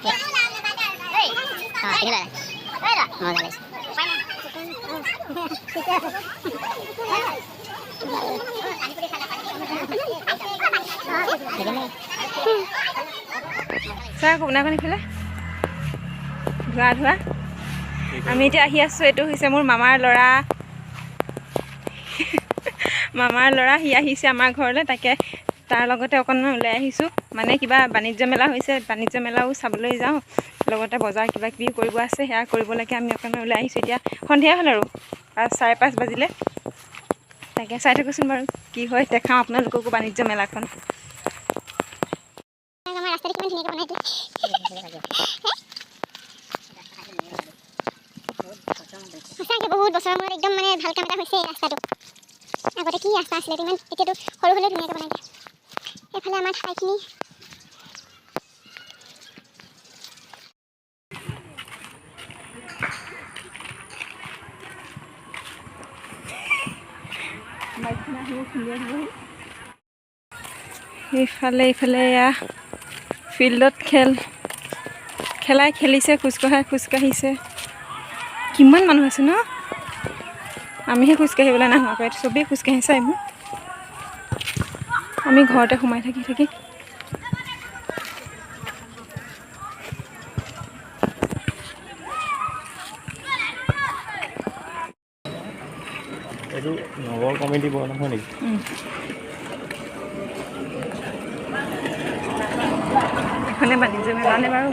চাহ কোনাখন ইফালে ধোৱা ধোৱা আমি এতিয়া আহি আছোঁ। এইটো হৈছে মোৰ মামাৰ ল'ৰা সি আহিছে আমাৰ ঘৰলৈ। তাকে তাৰ লগতে অকণমান ওলাই আহিছোঁ। মানে কিবা বাণিজ্য মেলা হৈছে, বাণিজ্য মেলাও চাবলৈ যাওঁ, লগতে বজাৰ কিবা কিবি কৰিব আছে, সেয়া কৰিবলৈকে আমি অকণমান ওলাই আহিছোঁ। এতিয়া সন্ধিয়া হ'ল আৰু 5:30 বাজিলে। তাকে চাই থাকোঁচোন বাৰু কি হয়, দেখাওঁ আপোনালোককো বাণিজ্য মেলাখন। সঁচাকৈ বহুত বছৰৰ মূৰত একদম মানে ভাল কাম এটা হৈছে এই ৰাস্তাটো। আগতে কি ৰাস্তা আছিলে ইমান, এতিয়াতো সৰু হ'লেও ধুনীয়াকৈ বনাই দিয়ে। এইফালে আমাৰ ঠাইখিনি ইফালে এয়া ফিল্ডত খেলিছে, খোজকাঢ়িছে। কিমান মানুহ আছে ন? আমিহে খোজকাঢ়িবলৈ নাহোঁ আকৌ, চবেই খোজকাঢ়িছে। আমি ঘৰতে সোমাই থাকি এইটো নগৰ কমিটি বৰ নহয় নেকি? এখনে বাণিজ্য মেলানে বাৰু?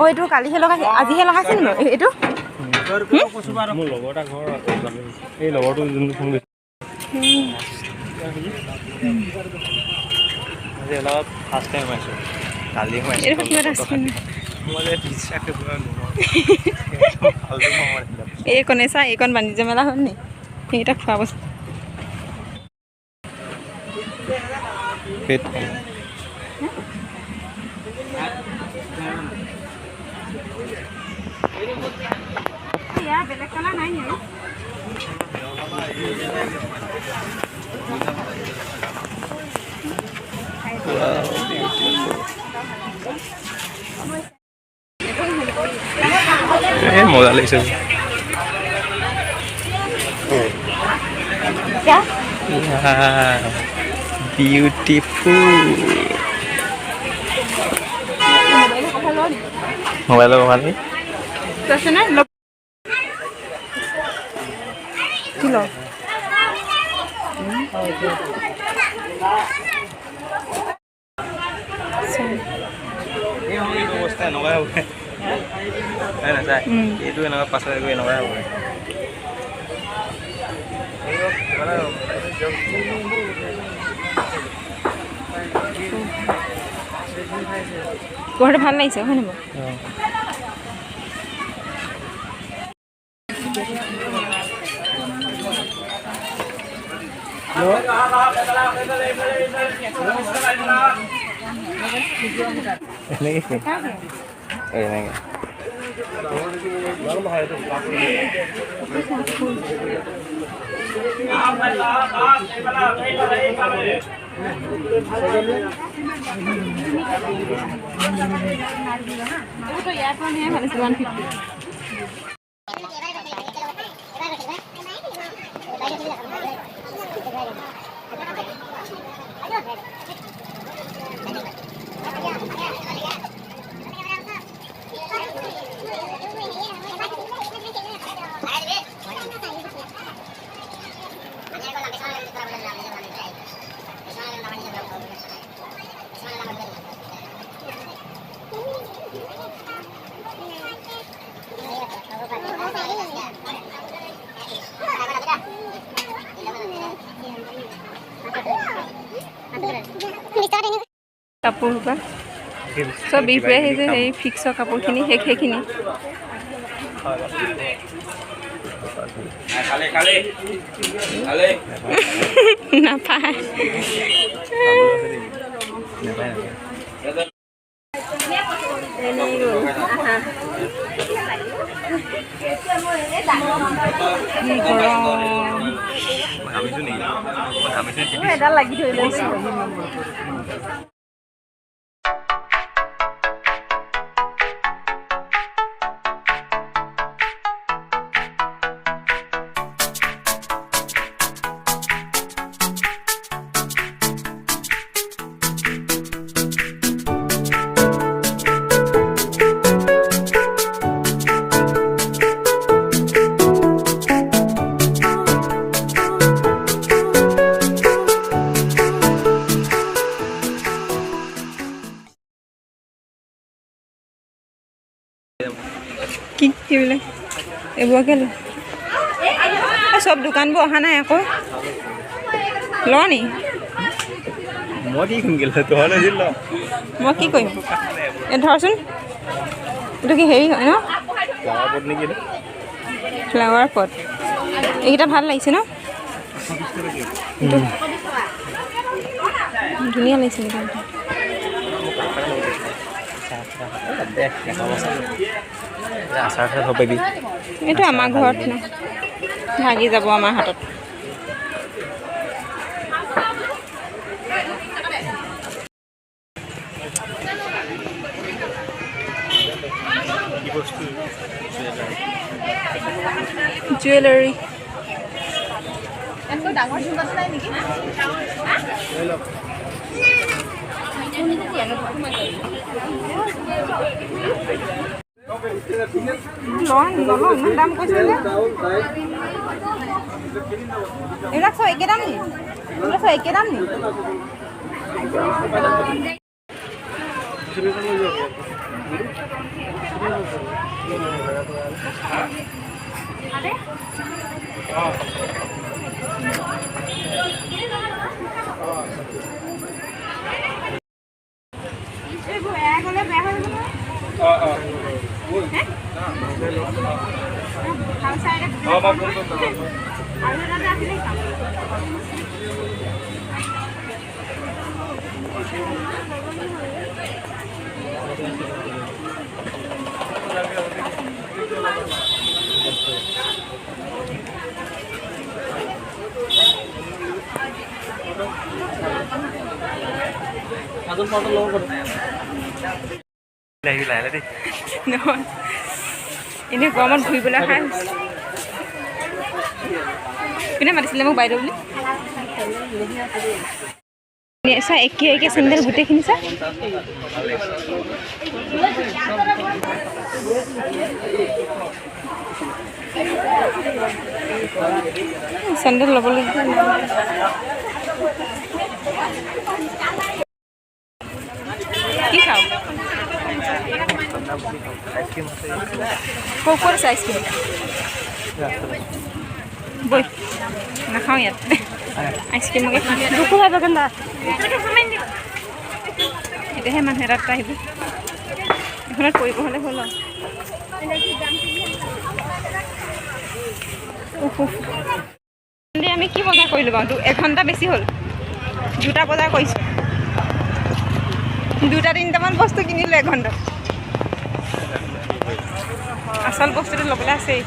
এইটো কালিহে লগাইছে, আজিহে লগাইছে নি বাৰু এইটো? মোৰ লগৰ এটা ঘৰ এই লগৰটো যোনটো ফোন কৰিছে ফাৰ্ষ্ট টাইম সোমাইছোঁ। কালি এইকণে চা, এইকণ বাণিজ্য মেলা হ'ল নি? সেইকেইটা খোৱা বস্তু বেলেগ কালাৰ নাই নি আৰু? মজা লাগিছে। বিউটিফুল মোবাইলৰ কথা নেকি? অৱস্থা এনেকুৱাই হ'ব নাযায়। এইটো এনেকুৱা পাছত এনেকুৱাই হ'ব। ঘৰটো ভাল লাগিছে হয় নহয়? কাপোৰ সোপা চব বিহুৱে আহিছে। সেই ফিক্সৰ কাপোৰখিনি সেইখিনি নাপায়। এডাল লাগি ধৰিলে সেইবিলাক এইবোৰকে চব দোকানবোৰ অহা নাই আকৌ ল নি মই কি শুনিল তহঁতে দিল মই কি কৰিম এই ধৰচোন এইটো কি হেৰি হয় ন নেকি ফ্লাৱাৰ পট এইকেইটা ভাল লাগিছে ন ধুনীয়া লাগিছে নেকি আচাৰ খাব পাৰিবি এইটো আমাৰ ঘৰত ন ভাগি যাব আমাৰ হাতত কি বস্তু জুৱেলাৰী ইমান দাম কৈছে যে এইবিলাক চব একে দাম নি এইবিলাক চব একে দাম নি নহয় এনেই গৰমত ঘূৰিবলৈ খাই কোনে মাতিছিলে মোক বাইদেউ বুলি চা একে একে চেণ্ডেল গোটেইখিনি চা চেণ্ডেল ল'বলৈ কি খাওঁ ক'ত আছে আইচক্ৰীম বৈ নাখাওঁ ইয়াত আইচক্ৰীমকে এতিয়াহে মানুহ এটাত আহিব এইখনত কৰিব হ'লে হ'ল আৰু আমি কি বজাৰ কৰিলোঁ বাৰু এঘণ্টা বেছি হ'ল দুটা বজাৰ কৰিছোঁ দুটা তিনিটামান বস্তু কিনিলোঁ এঘণ্টাত আচল বস্তুটো ল'বলৈ আছেই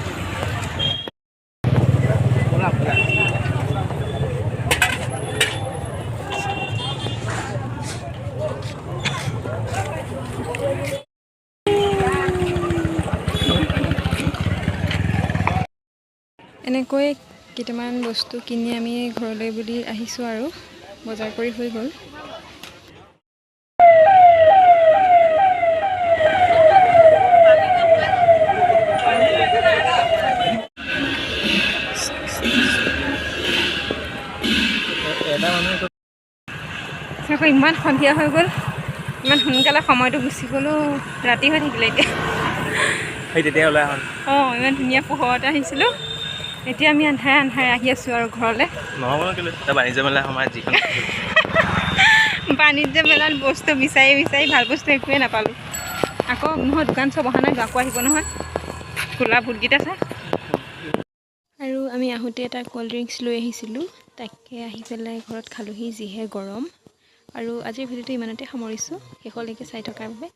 এনেকৈ কেইটামান বস্তু কিনি আমি ঘৰলৈ বুলি আহিছোঁ আৰু বজাৰ কৰি হৈ গ'ল আকৌ ইমান সন্ধিয়া হৈ গ'ল ইমান সোনকালে সময়টো গুচি গ'লো ৰাতি হৈ থাকিলে এতিয়া তেতিয়া ওলাই আহোঁ অঁ ইমান ধুনীয়া পোহৰতে আহিছিলোঁ এতিয়া আমি আন্ধাৰে আহি আছোঁ আৰু ঘৰলৈ নহ'ব কেলৈ বাণিজ্য মেলা সময় যিখন বাণিজ্য মেলাত বস্তু বিচাৰি ভাল বস্তু একোৱে নাপালোঁ আকৌ নহয় দোকান চব অহা নাই আকৌ আহিব নহয় খোলা ভোটকেইটা চা আৰু আমি আহোঁতে এটা ক'ল্ড ড্ৰিংকছ লৈ আহিছিলোঁ তাকে আহি পেলাই ঘৰত খালোঁহি যিহে গৰম আৰু আজিৰ ভিডিঅ'টো ইমানতে সামৰিছোঁ শেষলৈকে চাই থকাৰ বাবে